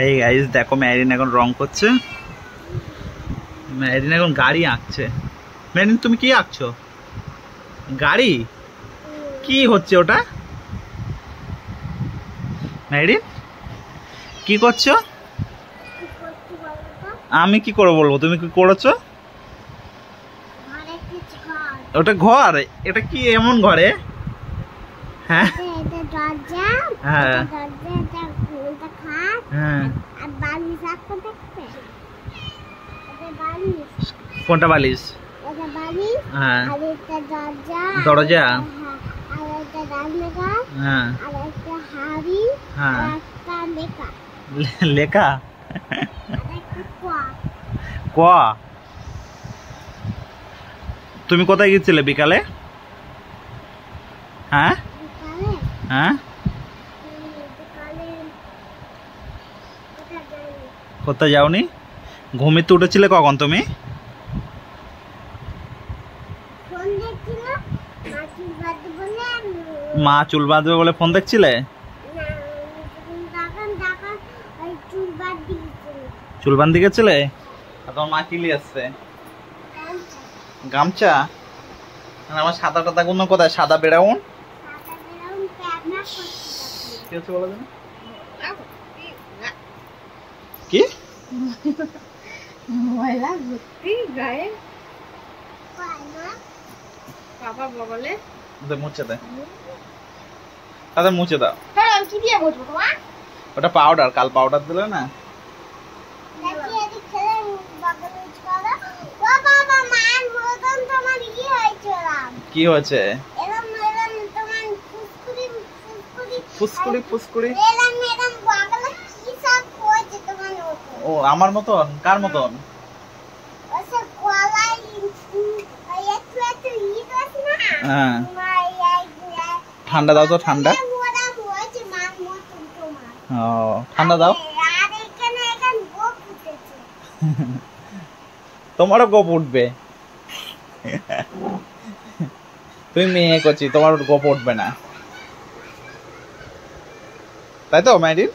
এই গাইস দেখো মেরিন এখন রং করছে। মেরিন এখন গাড়ি আঁকছে। মেরিন তুমি কি আঁকছো? গাড়ি? কি হচ্ছে ওটা? মেরিন কি করছো? আমি কি করে বলবো, তুমি কি করেছো? ওটা ঘর? এটা কি এমন ঘরে? হ্যাঁ হ্যাঁ হ্যাঁ। কোনটা বালিশ? হ্যাঁ দরজা। হ্যাঁ হ্যাঁ লেখা ক। তুমি কোথায় গেছিলে বিকালে? হ্যাঁ হ্যাঁ কোথায় যাওনি? ঘুমিতে উঠেছিলে কখন তুমি? মা চুল বাঁধবে বলে ফোন দেখছিলে? চুল বাঁধতে গেছিলে? তোমার মা কি নিয়ে আসছে? গামছা? আমার সাদা টাদা গুলো কোথায়? সাদা বেড়াউন কি মুছে দে, তাদের মুছে দাও। ওটা পাউডার, কাল পাউডার দিলে না। কি হয়েছে? ফুসকুড়ি ফুসকুড়ি। ও আমার মতন? কার মতন? হ্যাঁ ঠান্ডা দাও তো, ঠান্ডা। ও ঠান্ডা দাও। তোমারও গোপ উঠবে। তুমি মেয়ে করছি, তোমার গোপ উঠবে না, তাই তো মেরিন?